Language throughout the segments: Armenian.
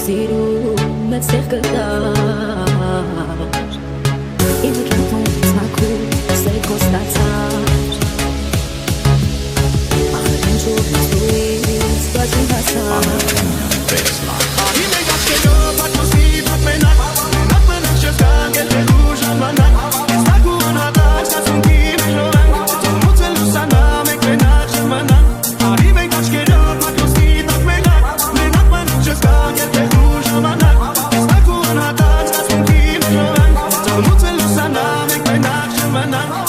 սիրում մեծ տեղ կտար Իմ կյանքում ցանկում սեր կոստացար Ախր ինչու ինձ բաժին հասար Արի մենք աչքերով պատմոսի պատ մենակ մենակ չես կան գետելու ժամանակ Ես տակուն հատակ ստացունքի մեժորանք Ծնուց էլ լուսանամ եք մենակ ժամանակ Արի մենք աչքերով պատմոսի պատ մենակ չես կան գետելու ժամանակ Ես տակուն հատակ ստացունքի մեժորանք Ծնուց էլ լուսանամ եք մենակ ժամանակ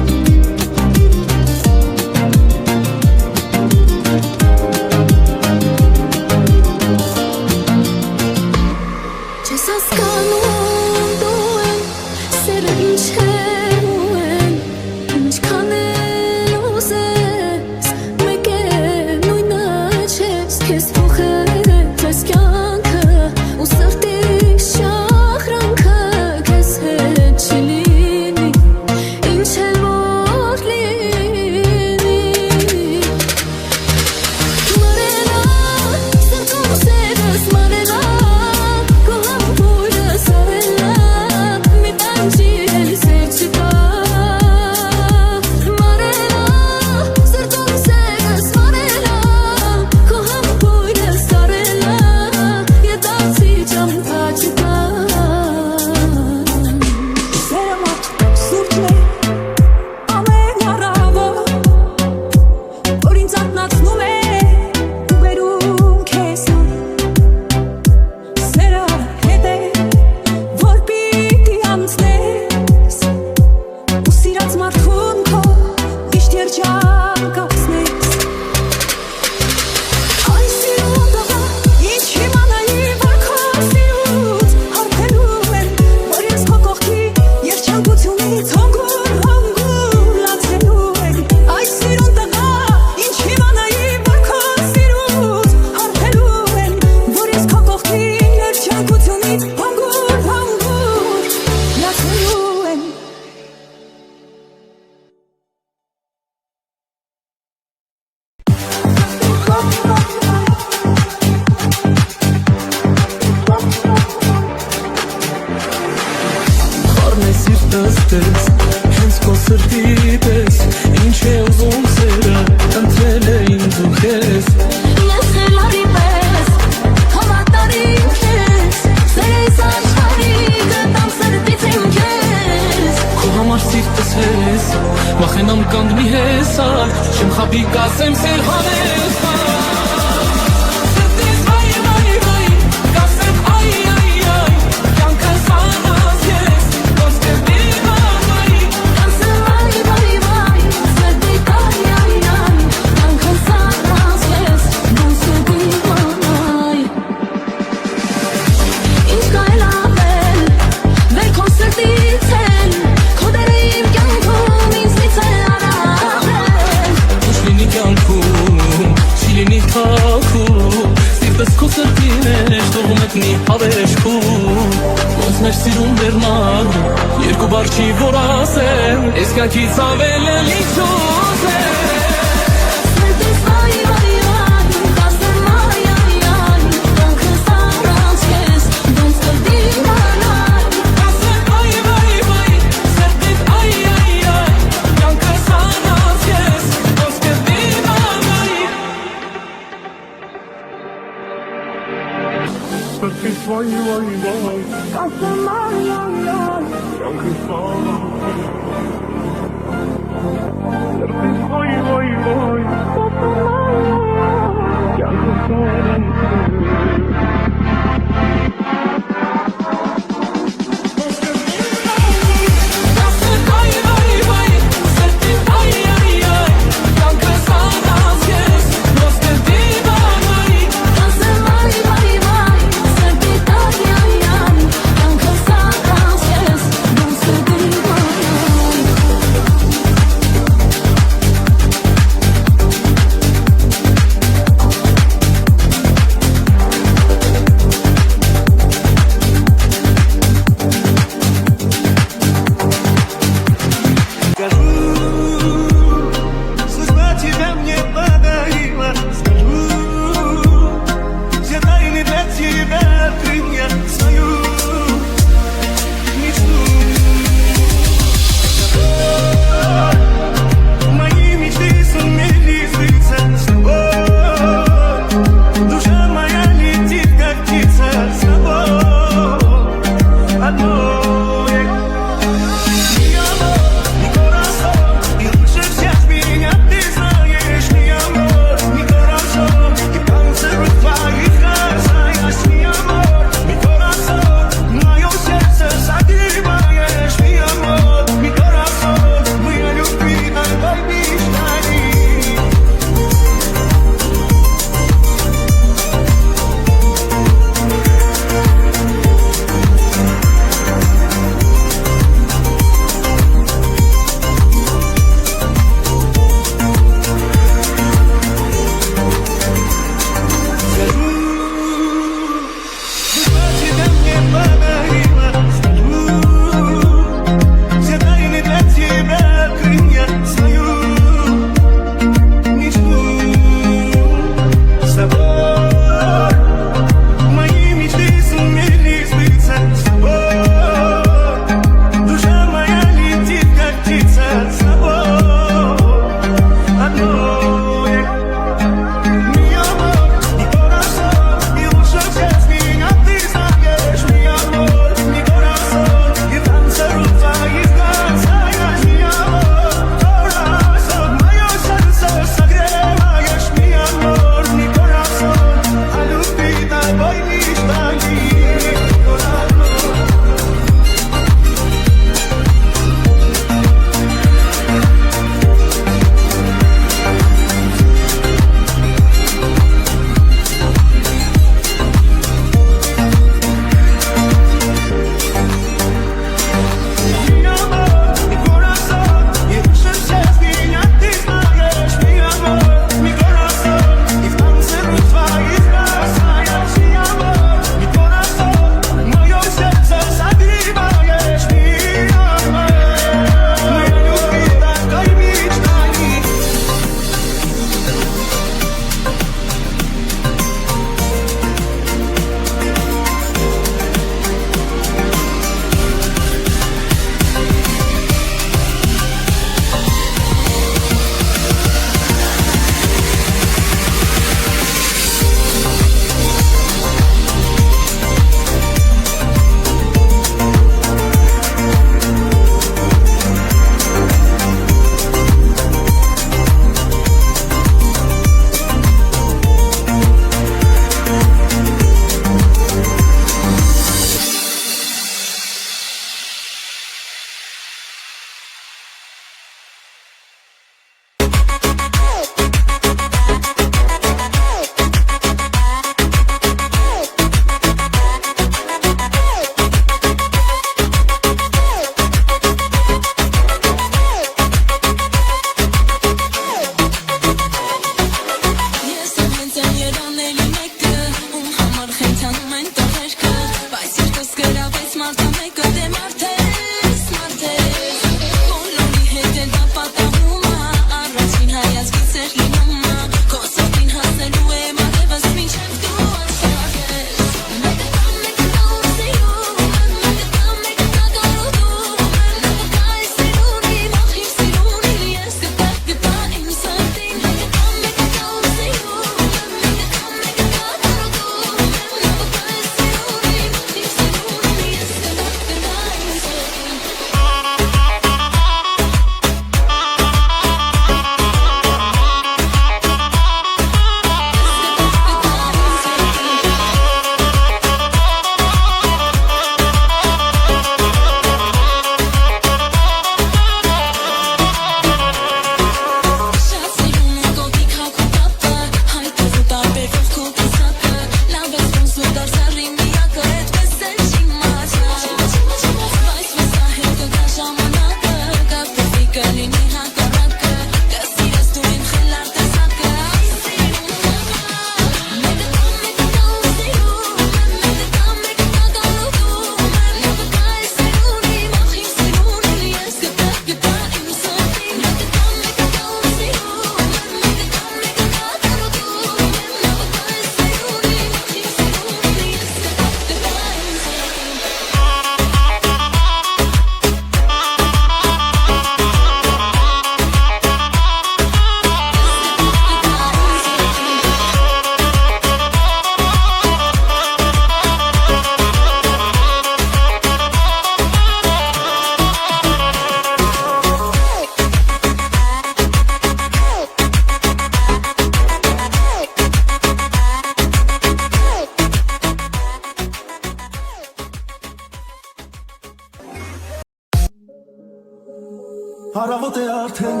Առավոտ է արդեն,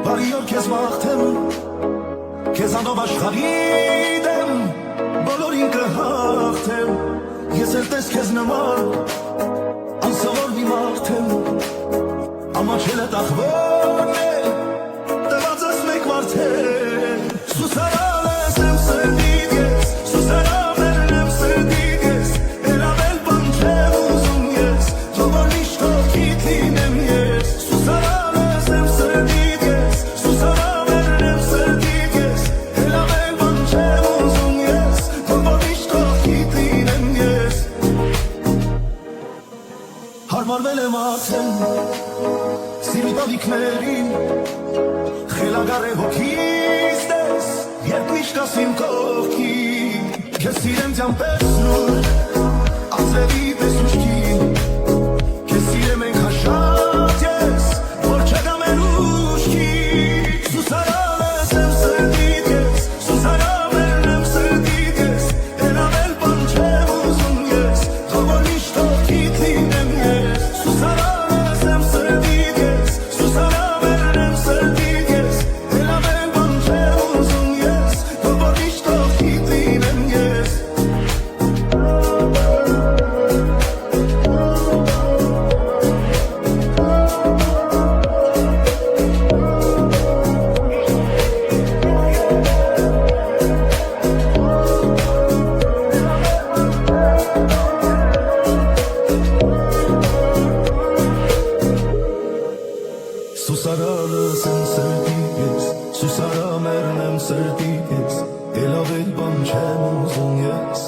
բարի օր քեզ մաղթեմ, քեզանով աշխարհի դեմ, բոլորին կհաղթեմ, ես էլ տես քեզ նման, անսովոր մի մարդ եմ, ամաչելը տախվորն է, տվածս մեկ մարդ է, սուսարան ես եմ սրդիդ ես, սուսարանն եմ սրդիդ ես, էլավել բան չեմ ուզում ես, թող որ միշտ կողքիդ լինեմ ես, սուսարան ես եմ սրդիդ ես, սուսարանն եմ սրդիդ ես, էլավել բան չեմ ուզում ես, թող որ միշտ կողքիդ լինեմ ես, հարմարվել եմ արդեն, սիրի տավիքներին, խելագար է հոգիս դես, երբ միշտ ասիմ կողքի, քեզ սիրեմ ձյան պես նոր, ածելի պես ուշքի, քեզ սիրեմ ենք հաշած ես, որ չգամ են ուշքի, սուսարան ես եմ սրդիդ ես, սուսարանն եմ սրդիդ ես, էլավել բան չեմ ուզում ես, թող որ միշտ կողքիդ լինեմ ես, սուսարան ես եմ սրդիդ ես, սուսարանն եմ սրդիդ ես, էլավել բան չեմ ուզում ես, թող որ միշտ կողքիդ լինեմ ես, սուսարանս եմ սրդիդ ես, սուսարանն եմ սրդիդ ես, էլավել բան չեմ ուզում ես